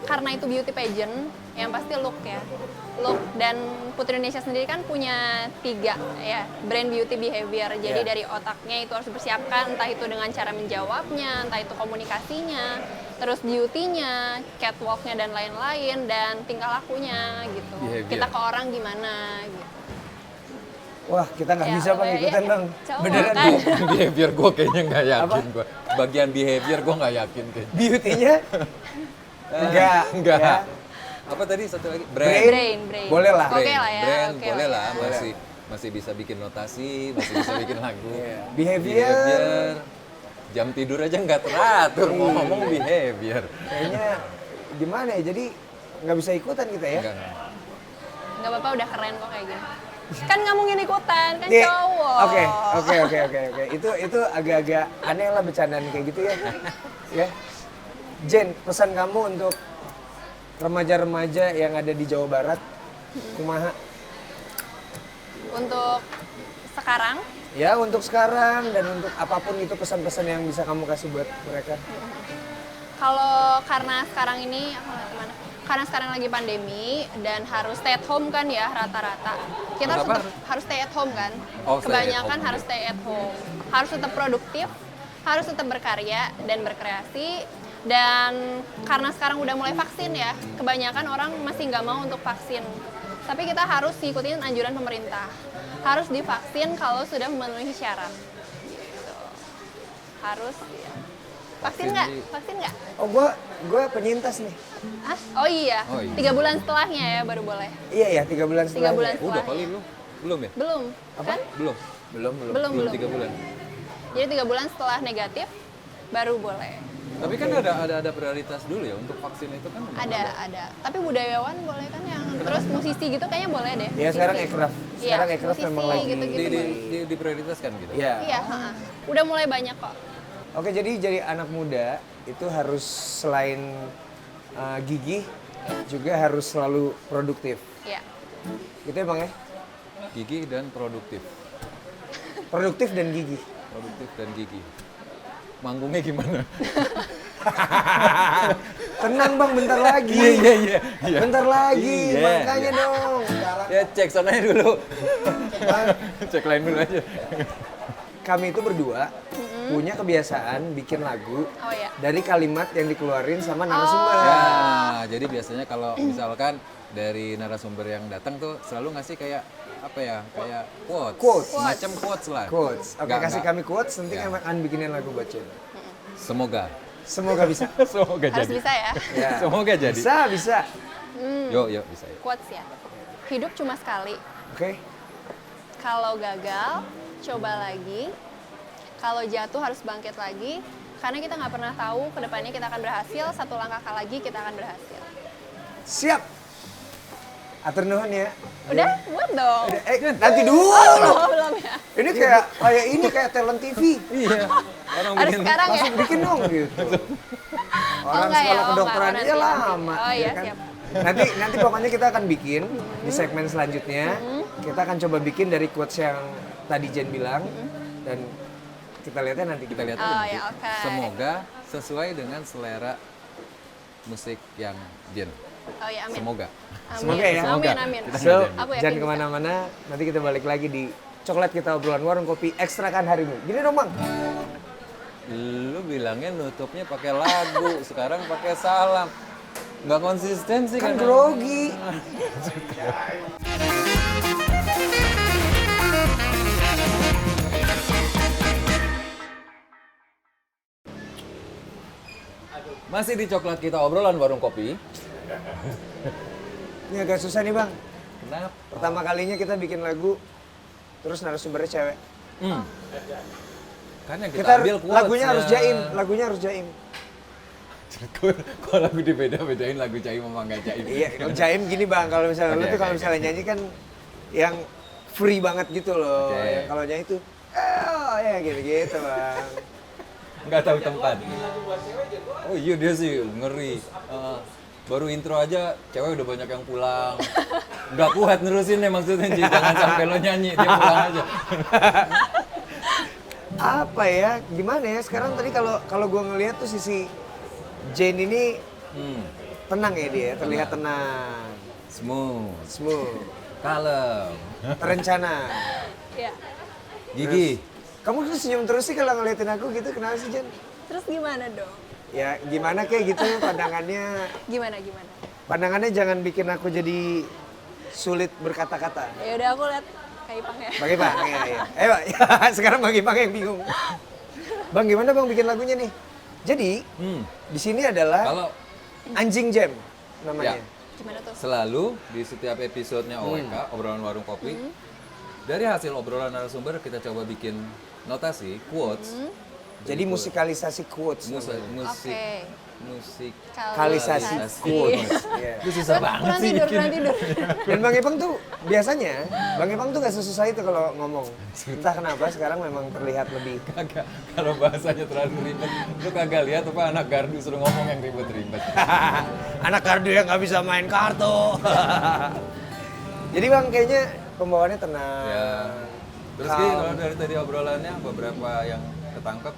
karena itu beauty pageant, yang pasti look ya. Look dan Putri Indonesia sendiri kan punya 3 ya brand beauty behavior. Jadi Yeah. dari otaknya itu harus dipersiapkan, entah itu dengan cara menjawabnya, entah itu komunikasinya, terus beauty-nya, catwalk-nya dan lain-lain, dan tingkah lakunya gitu. Behavior. Kita ke orang gimana gitu. Wah, kita nggak Ya, bisa bang ya, ikutan ya. bang. Cowok Beneran kan. Behavior gue kayaknya nggak yakin gue. Bagian behavior gue nggak yakin kayaknya. beauty-nya? Enggak. Enggak. Ya. Apa tadi satu lagi? Brain. Boleh lah. Oke lah ya. Brand oke boleh lah, ya. masih bisa bikin notasi, masih bisa bikin lagu. Iya. Behavior. Jam tidur aja nggak teratur, mau ngomong behavior. Kayaknya gimana ya? Jadi nggak bisa ikutan kita ya? Enggak. Nggak apa-apa, udah keren kok kayak gini. Kan nggak mungkin ikutan, kan Iya. cowok. Oke. Itu agak-agak aneh lah bercandaan kayak gitu ya. Ya. Jen, pesan kamu untuk remaja-remaja yang ada di Jawa Barat, kumaha? Untuk sekarang, Ya untuk sekarang dan untuk apapun itu pesan-pesan yang bisa kamu kasih buat mereka. kalau karena sekarang ini, aku nggak kemana. Karena sekarang lagi pandemi dan harus stay at home kan ya rata-rata. Kita Harus harus apa? tetap harus stay at home kan. Oh, stay at Kebanyakan home. harus stay at home. Harus tetap produktif, harus tetap berkarya dan berkreasi. Dan karena sekarang udah mulai vaksin ya, kebanyakan orang masih nggak mau untuk vaksin. Tapi kita harus ngikutin anjuran pemerintah. Harus divaksin kalau sudah memenuhi syarat. Gitu. Harus ya. Vaksin nggak? Vaksin nggak? Oh gue penyintas nih. Hah? Oh iya. Oh iya. 3 bulan setelahnya ya baru boleh. Iya ya 3 bulan 3 setelah. bulan Udah setelahnya. kali lu? Belum ya? Belum. Kan? Belum. Belum. 3 bulan. Jadi 3 bulan setelah negatif baru boleh. Tapi kan ada prioritas dulu ya untuk vaksin itu kan. memang Ada. Tapi budayawan boleh kan yang terus musisi gitu kayaknya boleh deh. Iya sekarang Musisi. ekraf. Sekarang Iya, ekraf musisi memang lagi. gitu-gitu. Diprioritaskan gitu. Iya. Iya, ha-ha. Udah mulai banyak kok. Oke jadi anak muda itu harus selain gigih juga harus selalu produktif. Iya. Gitu ya bang ya? Gigih dan produktif. Produktif dan gigih. Produktif dan gigih. Manggungnya gimana? Tenang bang bentar lagi. Iya. Bentar lagi Iya, makanya iya. dong. Ya cek sonanya dulu. Cek lain dulu aja. Kami itu berdua punya kebiasaan bikin lagu Oh ya. dari kalimat yang dikeluarin sama narasumber. Ya, jadi biasanya kalau misalkan dari narasumber yang datang tuh selalu ngasih kayak apa ya? Kayak quotes. Quotes. Semacam quotes lah. Quotes. Oke Nggak- kasih nggak- kami quotes nanti Ya. kami akan bikinin lagu buat Jen. Semoga. Semoga bisa. Semoga Harus bisa ya. Ya. Semoga jadi. Bisa. Yuk bisa ya. Quotes ya. Hidup cuma sekali. Oke. Kalau gagal, coba lagi. Kalau jatuh harus bangkit lagi. Karena kita nggak pernah tahu kedepannya kita akan berhasil. Satu langkah lagi kita akan berhasil. Siap. Atur nuhun ya. Udah, buat dong. Nanti dulu. Oh, belum ya. Ini kayak talent TV. Iya. Orang Harus bikin sekarang ya. Langsung bikin dong gitu. Orang enggak ya, sekolah oh, kedokteran enggak, aja nanti. lama. Oh, iya, kan? siap. Nanti pokoknya kita akan bikin di segmen selanjutnya. Kita akan coba bikin dari quotes yang tadi Jen bilang dan kita lihatnya nanti kita lihat Oh, aja nanti. ya, oke. Semoga sesuai dengan selera musik yang Jen. Oh ya, amin. Semoga. Amin. Semoga ya. Amin, amin. So, Aku yakin jangan bisa. kemana-mana. Nanti kita balik lagi di Coklat Kita Obrolan Warung Kopi Ekstra kan hari ini. Gini dong bang. Lu bilangnya nutupnya pakai lagu, sekarang pakai salam. Nggak konsisten sih Kan kadang. grogi. Masih di Coklat Kita Obrolan Warung Kopi. Ini agak susah nih bang. Kenapa? Pertama kalinya kita bikin lagu terus narasumbernya cewek. Kan yang Kita ambil lagunya harus quotes-nya. jaim. Kalau lagu dibeda-bedain lagu Jaim sama nggak Jaim. Iya, jaim gini Bang, kalau misalnya lu Oke, tuh kalau oke, misalnya nyanyi kan yang free banget gitu loh. Oke. Yang kalau nyanyi tuh ya gitu Bang. Nggak tahu tempat. Oh iya dia sih ngeri. Baru intro aja cewek udah banyak yang pulang. Nggak kuat nerusin ya maksudnya Ji. Jangan sampai lo nyanyi dia pulang aja. Apa ya? Gimana ya? Sekarang tadi kalau gue ngelihat tuh sisi Jane ini tenang ya dia, terlihat tenang, smooth, Kalem. terencana. Ya. Gigi. Kamu tuh senyum terus sih kalau ngeliatin aku gitu, kenapa sih Jen? Terus gimana dong? Ya gimana kayak gitu pandangannya. Gimana? Pandangannya jangan bikin aku jadi sulit berkata-kata. Ya udah aku lihat Kak Ipang ya. Bang Ipang, ya. Ayo, sekarang Bang Ipang yang bingung. Bang, gimana Bang bikin lagunya nih? Jadi, di sini adalah Kalau Anjing Jam namanya. Ya. Gimana tuh? selalu di setiap episodenya OWK, obrolan warung kopi, dari hasil obrolan narasumber kita coba bikin notasi, quotes. Jadi musikalisasi quotes. Musik, Oke. Musikalisasi quotes. Iya. Itu susah banget Kurang sih. tidur. Dan Bang Ipang tuh biasanya, Bang Ipang tuh gak sesusah itu kalau ngomong. Entah kenapa sekarang memang terlihat lebih. Kagak, kalau bahasanya terlalu ribet, lu kagak lihat apa anak gardu suruh ngomong yang ribet-ribet. Anak kardu yang gak bisa main kartu. Jadi Bang kayaknya pembawaannya tenang. Ya. Terus Ki, kalau dari tadi obrolannya beberapa yang ketangkep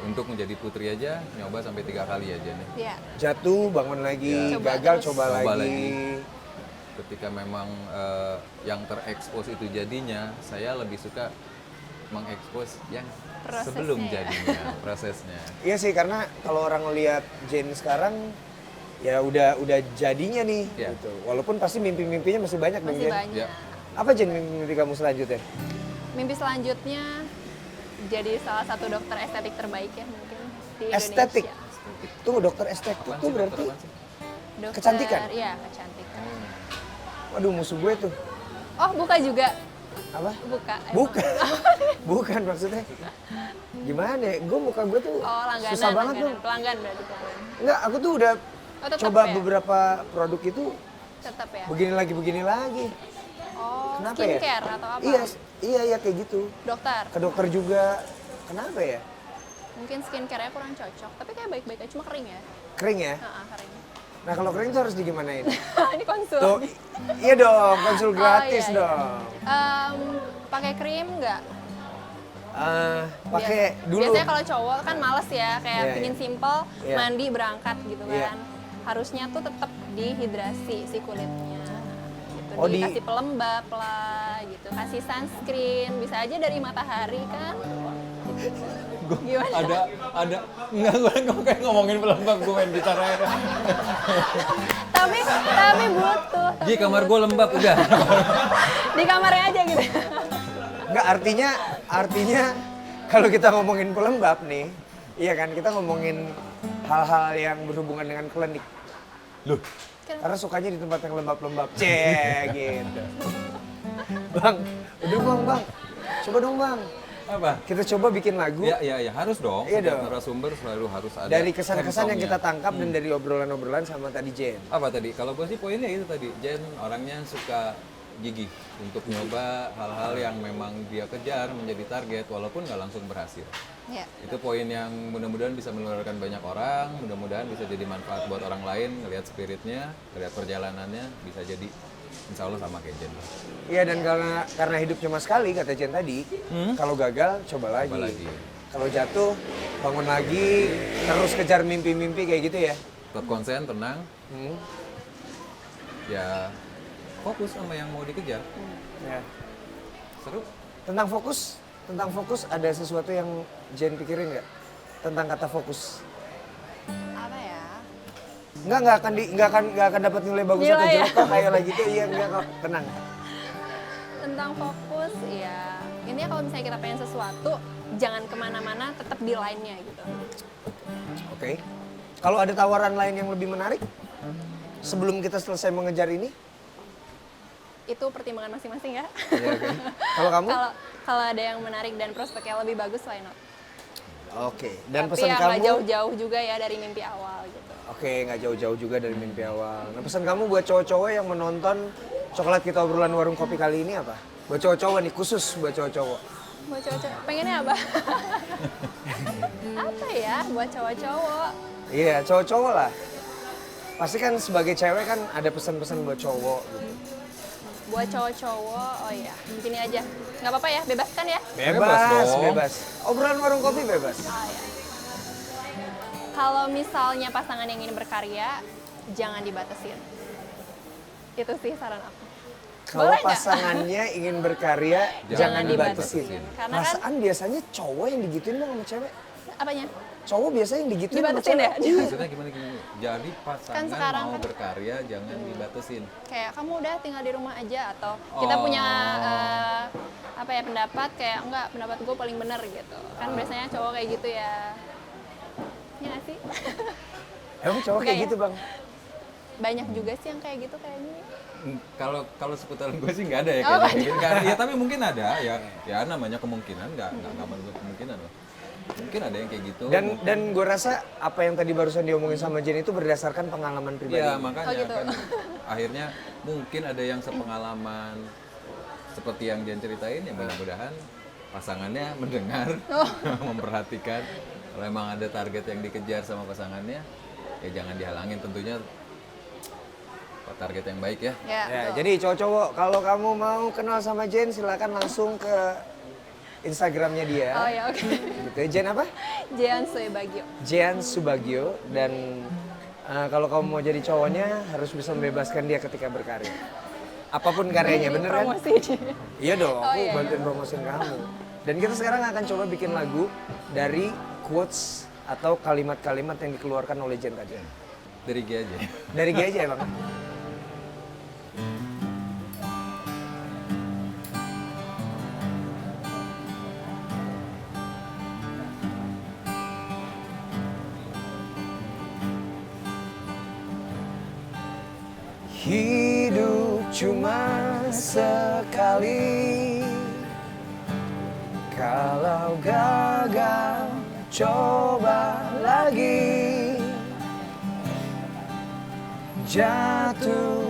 untuk menjadi putri aja nyoba sampai 3 kali aja nih. Iya. Jatuh, bangun lagi, Ya. Coba gagal, terus. coba Coba lagi. lagi. Ketika memang yang terekspos itu jadinya, saya lebih suka mengekspos yang Prosesnya sebelum ya. jadinya, prosesnya. Iya sih, karena kalau orang ngelihat Jane sekarang, ya udah jadinya nih. Ya. Gitu. Walaupun pasti mimpi-mimpinya masih banyak dong Masih Jen. banyak. Ya. Apa Jen mimpi-mimpi kamu selanjutnya? Mimpi selanjutnya jadi salah satu dokter estetik terbaik ya mungkin di Estetik? Indonesia. Tunggu, dokter estetik Apaan tuh sih, berarti? dokter apaan sih? Dokter, Kecantikan? Iya, kecantikan. Waduh, musuh gue tuh. Oh, buka juga. Apa? Buka. emang. Bukan. Bukan maksudnya. Gimana ya? Muka gue tuh Oh, langganan. susah banget tuh. Pelanggan berarti pelanggan. Enggak, aku tuh udah Oh, tetap coba ya? beberapa produk itu Tetap ya. begini lagi. Oh, Kenapa ya? skincare atau apa? Iya kayak gitu. Dokter. Ke dokter juga. Kenapa ya? Mungkin skincare-nya kurang cocok, tapi kayak baik-baik aja, cuma kering ya. Kering ya? Heeh, kering. Nah kalau kering tuh harus digimanain? Ini konsul. Tuh, iya dong, konsul gratis iya, iya. dong. Pakai krim nggak? Pakai dulu. Biasanya kalau cowok kan males ya, kayak Iya, pingin iya. simple, Iya. mandi berangkat gitu Iya. kan. Harusnya tuh tetap dihidrasi si kulitnya. Gitu. Oh, Dikasih pelembab lah gitu, kasih sunscreen, bisa aja dari matahari kan. Gitu. Gimana? Ada enggak gue kayak ngomongin pelembab gue main gitar aja. tapi butuh. Ji, kamar gue lembab udah. Di kamarnya aja gitu. Enggak, artinya kalau kita ngomongin pelembab nih, iya kan kita ngomongin hal-hal yang berhubungan dengan klinik. Loh, Karena sukanya di tempat yang lembab-lembab. Cek gitu. Bang, udah bang. Coba dong bang. apa? Kita coba bikin lagu. Ya harus dong. Iya Setiap dong. narasumber selalu harus ada. Dari kesan-kesan yang sensongnya. kita tangkap dan dari obrolan-obrolan sama tadi Jen. Apa tadi? Kalau gue sih poinnya itu tadi. Jen orangnya suka gigih untuk nyoba hal-hal yang memang dia kejar menjadi target walaupun nggak langsung berhasil. Ya. Itu poin yang mudah-mudahan bisa menularkan banyak orang, mudah-mudahan bisa jadi manfaat buat orang lain, ngelihat spiritnya, ngelihat perjalanannya, bisa jadi insya Allah sama kayak Jen. Iya dan karena hidup cuma sekali kata Jen tadi, kalau gagal coba lagi. Coba lagi. Kalau jatuh bangun lagi, terus kejar mimpi-mimpi kayak gitu ya. Tetap konsen, tenang, Hmm. ya fokus sama yang mau dikejar. Ya. Seru. Tentang fokus ada sesuatu yang Jen pikirin nggak? Tentang kata fokus. Apa ya? Nggak akan dapat nilai bagus atau Nilai ya? jelek kok kayak lagi gitu. Iya enggak kok, tenang. Tentang fokus, ya intinya kalau misalnya kita pengen sesuatu, jangan kemana-mana, tetap di line-nya gitu. Oke. Kalau ada tawaran lain yang lebih menarik sebelum kita selesai mengejar ini, itu pertimbangan masing-masing ya. Iya, oke. Kalau kamu? Kalau ada yang menarik dan prospeknya lebih bagus, why not? Oke. Dan Tapi pesan ya kamu? nggak jauh-jauh juga ya dari mimpi awal gitu. Oke, nggak jauh-jauh juga dari mimpi awal. Nah, pesan kamu buat cowok-cowok yang menonton Coklat Kita Obrolan Warung Kopi kali ini apa? Buat cowok-cowok nih, khusus buat cowok-cowok. Buat cowok-cowok, pengennya apa? Apa ya buat cowok-cowok? Iya, cowok-cowok lah. Pasti kan sebagai cewek kan ada pesan-pesan buat cowok gitu. Buat cowok-cowok, oh iya, begini aja. Nggak apa-apa ya, bebaskan ya? Bebas dong. Bebas. Obrolan warung kopi bebas. Oh iya. Kalau misalnya pasangan yang ingin berkarya, jangan dibatasin. Itu sih saran aku. Kalau Boleh nggak? pasangannya ingin berkarya, jangan dibatasin. dibatasin. Karena kan- Perasaan biasanya cowok yang digituin bang sama cewek. Apanya? Cowok biasanya yang digituin sama Dibatasin cewek. ya? Maksudnya gimana? Jadi pasangan Kan sekarang mau kan- berkarya jangan dibatasin. Kayak kamu udah tinggal di rumah aja atau kita punya apa ya pendapat kayak enggak pendapat gue paling benar gitu. Kan biasanya cowok kayak gitu ya. Ya nggak sih? Emang cowok kayak Enggak ya? gitu bang? Banyak juga sih yang kayak gitu kayaknya. Kalau seputaran gue sih nggak ada ya Oh, kayak gitu. Ya tapi mungkin ada ya namanya kemungkinan nggak menutup kemungkinan loh. Mungkin ada yang kayak gitu. Dan gue rasa apa yang tadi barusan diomongin sama Jen itu berdasarkan pengalaman pribadi. ya makanya Oh, gitu. kan akhirnya mungkin ada yang sepengalaman seperti yang Jen ceritain ya mudah-mudahan pasangannya mendengar, memperhatikan. Kalau emang ada target yang dikejar sama pasangannya ya jangan dihalangin tentunya target yang baik ya. Ya, Ya, betul. jadi cowok-cowok kalau kamu mau kenal sama Jen silakan langsung ke Instagramnya dia. Oh ya oke. Gitu. Jen apa? Jean Soebagio. Jean Subagio dan kalau kamu mau jadi cowoknya harus bisa membebaskan dia ketika berkarya. Apapun karyanya, bener kan? Promosi. Iya dong, Oh, aku iya. bantuin promosiin kamu. Dan kita sekarang akan coba bikin lagu dari quotes atau kalimat-kalimat yang dikeluarkan oleh Jen tadi. Dari G aja. Dari G aja ya bang. Hidup cuma sekali. Kalau gagal, coba lagi. Jatuh,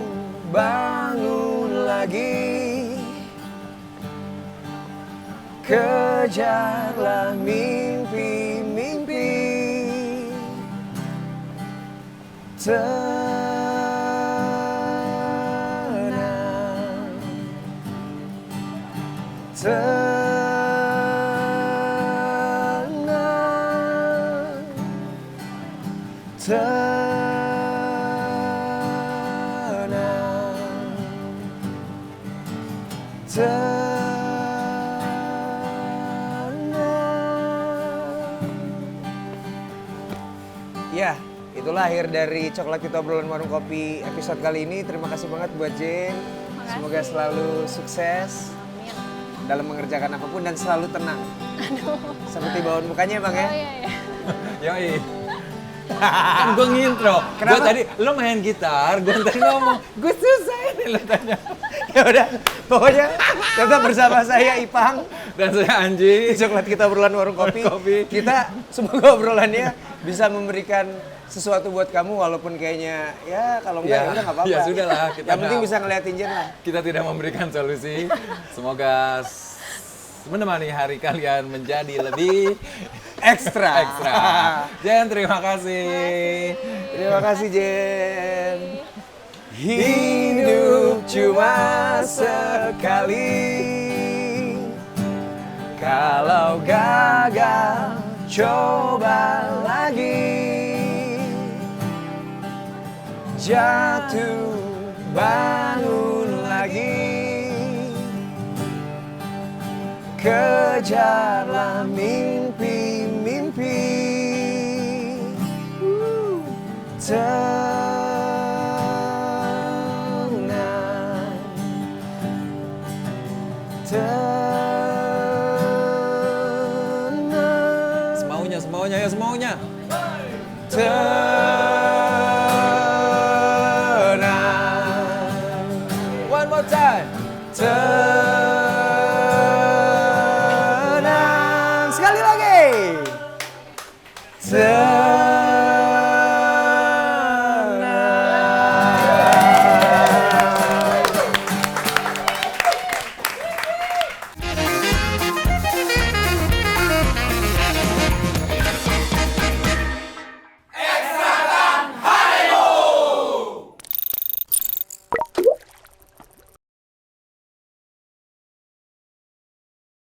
bangun lagi. Kejarlah mimpi-mimpi. Ya, itulah akhir dari Coklat Kita Obrolan Warung Kopi episode kali ini. Terima kasih banget buat Jen. Makasih. Semoga selalu sukses Amin. dalam mengerjakan apapun dan selalu tenang. Seperti bawaan mukanya bang ya. Oh iya iya. Yoi. Kan gue ngintro. Kenapa? Gue tadi lo main gitar, gue tadi ngomong, gue susah ini lo tanya. Ya udah, pokoknya tetap bersama saya Ipang Dan saya di Anji. Coklat Kita Obrolan Warung Kopi. Warung Kopi. Kita semoga obrolannya bisa memberikan sesuatu buat kamu walaupun kayaknya ya kalau enggak Ya, ya udah nggak apa-apa. ya sudah lah, kita Yang penting nggak- bisa ngeliatin Jen lah. Kita tidak memberikan solusi. Semoga menemani hari kalian menjadi lebih Ekstra. ekstra. Jen, terima kasih. Terima kasih Jen. Hidup cuma sekali. Kalau gagal, coba lagi. Jatuh, bangun lagi. Kejarlah mimpi-mimpi. Tenang. Semaunya, semaunya, ya semaunya. Tenang. One more time. Terima